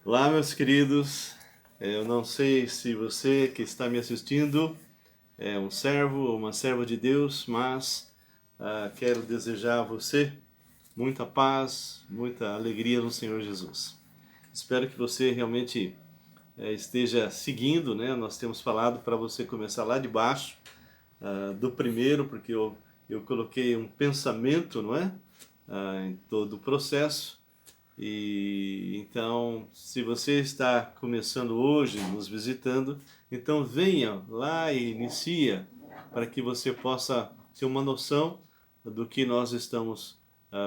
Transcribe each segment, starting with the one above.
Olá, meus queridos. Eu não sei se você que está me assistindo é um servo ou uma serva de Deus, mas quero desejar a você muita paz, muita alegria no Senhor Jesus. Espero que você realmente esteja seguindo, né? Nós temos falado para você começar lá de baixo, do primeiro, porque eu coloquei um pensamento, não é? Em todo o processo. E então, se você está começando hoje, nos visitando, então venha lá e inicia para que você possa ter uma noção do que nós estamos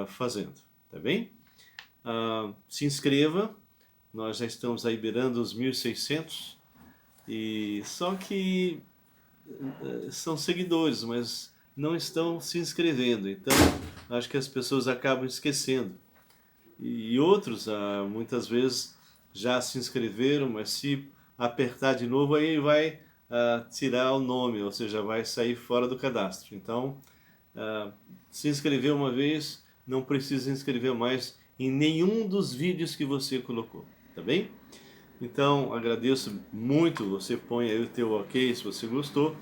fazendo, tá bem? Se inscreva, nós já estamos aí beirando os 1.600 e só que são seguidores, mas não estão se inscrevendo, então acho que as pessoas acabam esquecendo. E outros, muitas vezes, já se inscreveram, mas se apertar de novo, aí vai tirar o nome, ou seja, vai sair fora do cadastro. Então, se inscreveu uma vez, não precisa inscrever mais em nenhum dos vídeos que você colocou, tá bem? Então, agradeço muito, você põe aí o teu ok se você gostou.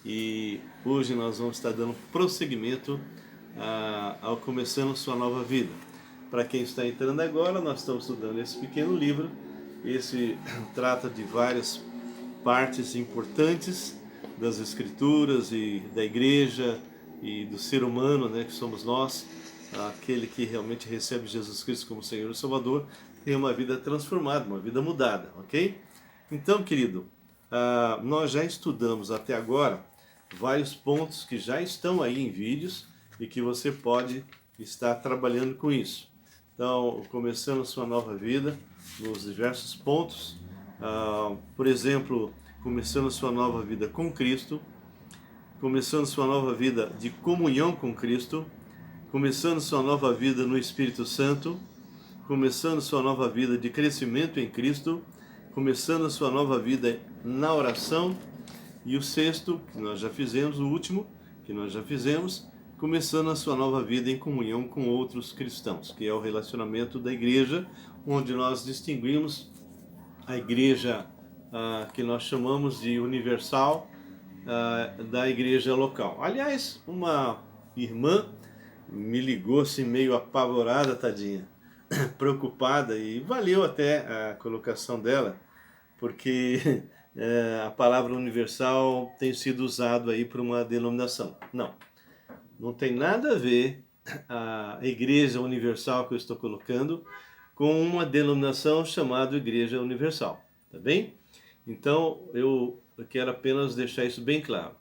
E hoje nós vamos estar dando prosseguimento ao Começando Sua Nova Vida. Para quem está entrando agora, nós estamos estudando esse pequeno livro. Esse trata de várias partes importantes das Escrituras e da Igreja e do ser humano, né, que somos nós, aquele que realmente recebe Jesus Cristo como Senhor e Salvador, tem uma vida transformada, uma vida mudada, ok? Então, querido, nós já estudamos até agora vários pontos que já estão aí em vídeos e que você pode estar trabalhando com isso. Então, começando sua nova vida nos diversos pontos, por exemplo, começando sua nova vida com Cristo, começando sua nova vida de comunhão com Cristo, começando sua nova vida no Espírito Santo, começando sua nova vida de crescimento em Cristo, começando sua nova vida na oração, e o sexto, que nós já fizemos, o último, que nós já fizemos, começando a sua nova vida em comunhão com outros cristãos, que é o relacionamento da igreja, onde nós distinguimos a igreja que nós chamamos de universal da igreja local. Aliás, uma irmã me ligou assim meio apavorada, tadinha, preocupada, e valeu até a colocação dela, porque a palavra universal tem sido usado aí por uma denominação. Não, não tem nada a ver a igreja universal que eu estou colocando com uma denominação chamada Igreja Universal, tá bem? Então eu quero apenas deixar isso bem claro.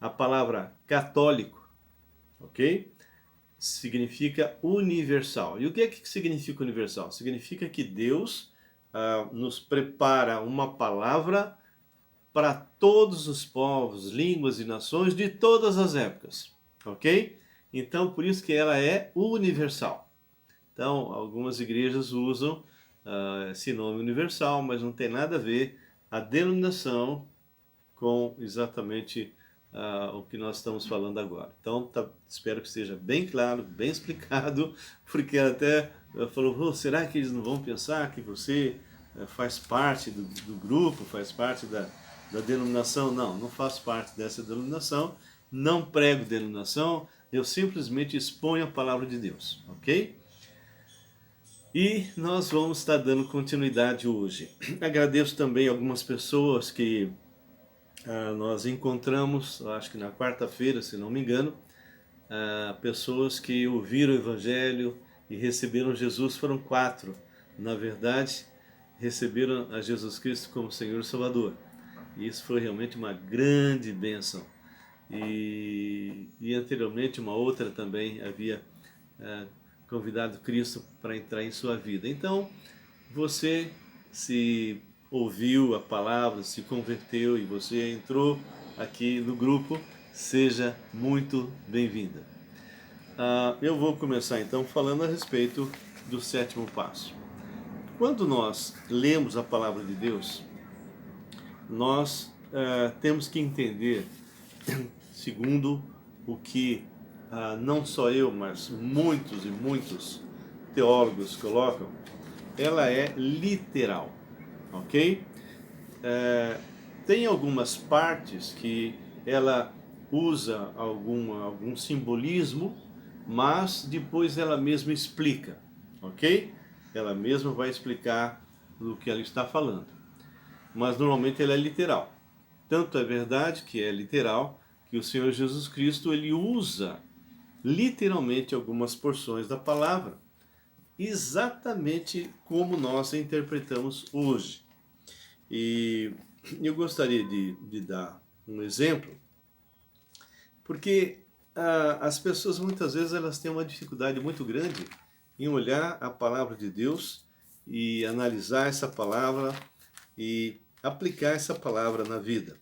A palavra católico, ok? Significa universal. E o que significa universal? Significa que Deus nos prepara uma palavra para todos os povos, línguas e nações de todas as épocas, ok? Então, por isso que ela é universal. Então, algumas igrejas usam esse nome universal, mas não tem nada a ver a denominação com exatamente o que nós estamos falando agora. Então, espero que esteja bem claro, bem explicado, porque ela até falou, oh, será que eles não vão pensar que você faz parte do grupo, faz parte da denominação? Não, não faço parte dessa denominação, não prego denominação, eu simplesmente exponho a palavra de Deus, ok? E nós vamos estar dando continuidade hoje. Agradeço também algumas pessoas que nós encontramos, acho que na quarta-feira, se não me engano, pessoas que ouviram o Evangelho e receberam Jesus. Foram 4, na verdade, receberam a Jesus Cristo como Senhor e Salvador. E isso foi realmente uma grande bênção. E anteriormente uma outra também havia convidado Cristo para entrar em sua vida. Então, você se ouviu a palavra, se converteu e você entrou aqui no grupo, seja muito bem-vinda. Eu vou começar então falando a respeito do sétimo passo. Quando nós lemos a palavra de Deus, nós temos que entender, segundo o que não só eu, mas muitos e muitos teólogos colocam, ela é literal, ok? Tem algumas partes que ela usa algum simbolismo, mas depois ela mesma explica, ok? Ela mesma vai explicar do que ela está falando. Mas normalmente ela é literal. Tanto é verdade que é literal que o Senhor Jesus Cristo ele usa literalmente algumas porções da palavra, exatamente como nós a interpretamos hoje. E eu gostaria de dar um exemplo, porque as pessoas muitas vezes elas têm uma dificuldade muito grande em olhar a palavra de Deus e analisar essa palavra e aplicar essa palavra na vida.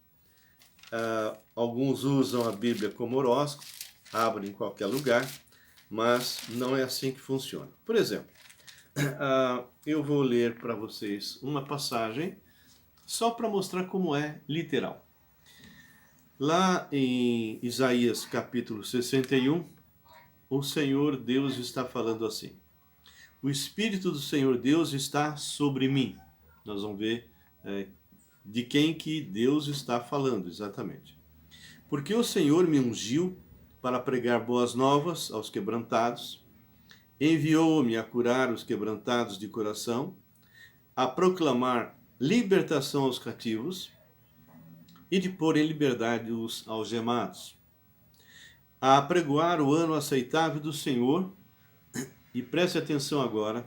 Alguns usam a Bíblia como horóscopo, abrem em qualquer lugar, mas não é assim que funciona. Por exemplo, eu vou ler para vocês uma passagem só para mostrar como é literal. Lá em Isaías capítulo 61, o Senhor Deus está falando assim: o Espírito do Senhor Deus está sobre mim. Nós vamos ver de quem que Deus está falando exatamente. Porque o Senhor me ungiu para pregar boas novas aos quebrantados, enviou-me a curar os quebrantados de coração, a proclamar libertação aos cativos e de pôr em liberdade os algemados, a apregoar o ano aceitável do Senhor, e preste atenção agora,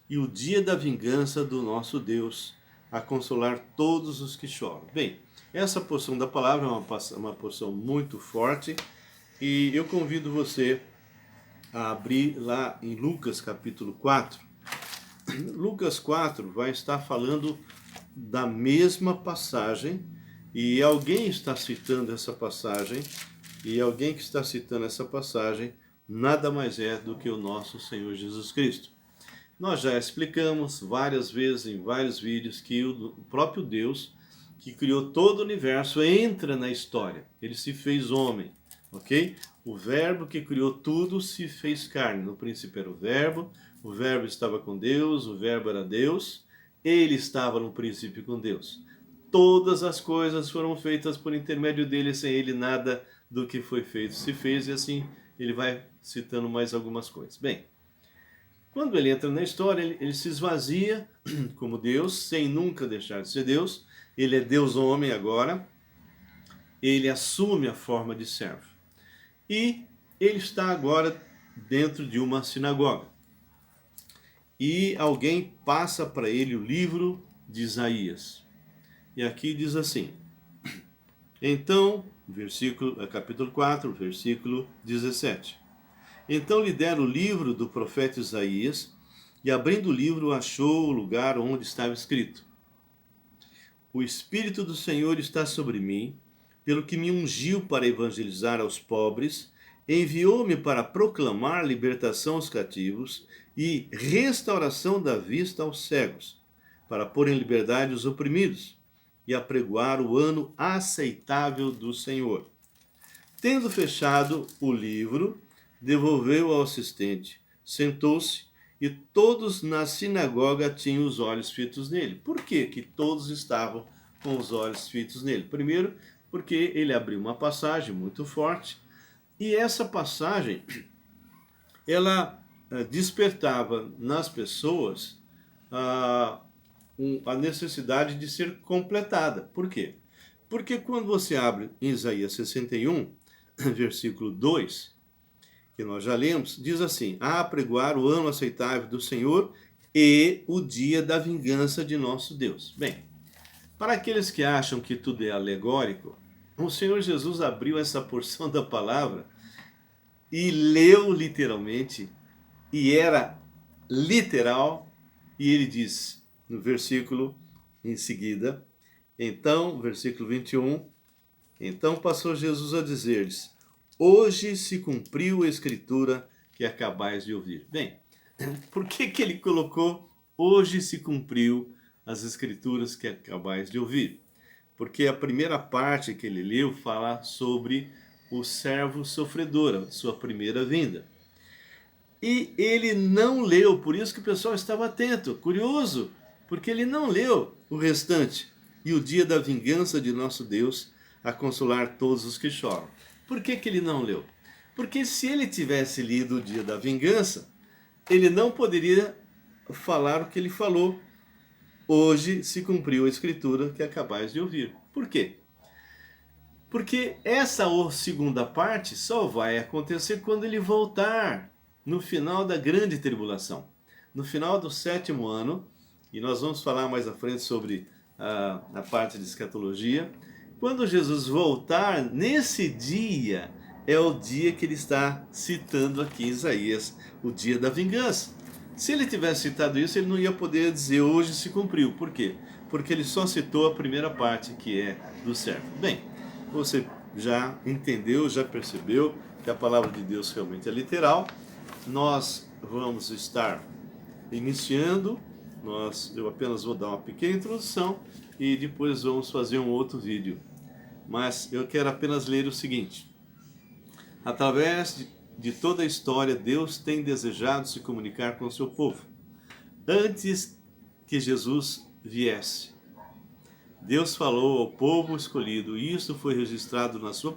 e o dia da vingança do nosso Deus, a consolar todos os que choram. Bem, essa porção da palavra é uma porção muito forte, e eu convido você a abrir lá em Lucas capítulo 4. Lucas 4 vai estar falando da mesma passagem, e alguém está citando essa passagem, e alguém que está citando essa passagem nada mais é do que o nosso Senhor Jesus Cristo. Nós já explicamos várias vezes em vários vídeos que o próprio Deus, que criou todo o universo, entra na história. Ele se fez homem, ok? O verbo que criou tudo se fez carne. No princípio era o verbo estava com Deus, o verbo era Deus, ele estava no princípio com Deus. Todas as coisas foram feitas por intermédio dele, sem ele nada do que foi feito se fez, e assim ele vai citando mais algumas coisas. Bem, quando ele entra na história, ele se esvazia como Deus, sem nunca deixar de ser Deus. Ele é Deus homem agora, ele assume a forma de servo. E ele está agora dentro de uma sinagoga. E alguém passa para ele o livro de Isaías. E aqui diz assim: então, capítulo 4, versículo 17. Então lhe deram o livro do profeta Isaías, e abrindo o livro achou o lugar onde estava escrito: o Espírito do Senhor está sobre mim, pelo que me ungiu para evangelizar aos pobres, enviou-me para proclamar libertação aos cativos e restauração da vista aos cegos, para pôr em liberdade os oprimidos e apregoar o ano aceitável do Senhor. Tendo fechado o livro, devolveu ao assistente, sentou-se, e todos na sinagoga tinham os olhos fitos nele. Por que que todos estavam com os olhos fitos nele? Primeiro, porque ele abriu uma passagem muito forte, e essa passagem, ela despertava nas pessoas a necessidade de ser completada. Por quê? Porque quando você abre em Isaías 61, versículo 2, que nós já lemos, diz assim: a apregoar o ano aceitável do Senhor e o dia da vingança de nosso Deus. Bem, para aqueles que acham que tudo é alegórico, o Senhor Jesus abriu essa porção da palavra e leu literalmente, e era literal, e ele diz no versículo em seguida, então, versículo 21, então passou Jesus a dizer-lhes: hoje se cumpriu a escritura que acabais de ouvir. Bem, por que que ele colocou hoje se cumpriu as escrituras que acabais de ouvir? Porque a primeira parte que ele leu fala sobre o servo sofredor, a sua primeira vinda. E ele não leu, por isso que o pessoal estava atento, curioso, porque ele não leu o restante. E o dia da vingança de nosso Deus, a consolar todos os que choram. Por que que ele não leu? Porque se ele tivesse lido o dia da vingança, ele não poderia falar o que ele falou. Hoje se cumpriu a escritura que acabais de ouvir. Por quê? Porque essa segunda parte só vai acontecer quando ele voltar, no final da grande tribulação. No final do 7º ano, e nós vamos falar mais à frente sobre a parte de escatologia. Quando Jesus voltar, nesse dia, é o dia que ele está citando aqui em Isaías, o dia da vingança. Se ele tivesse citado isso, ele não ia poder dizer hoje se cumpriu. Por quê? Porque ele só citou a primeira parte, que é do servo. Bem, você já entendeu, já percebeu que a palavra de Deus realmente é literal. Nós vamos estar iniciando, eu apenas vou dar uma pequena introdução e depois vamos fazer um outro vídeo. Mas eu quero apenas ler o seguinte: através de toda a história, Deus tem desejado se comunicar com o seu povo. Antes que Jesus viesse, Deus falou ao povo escolhido, e isso foi registrado na sua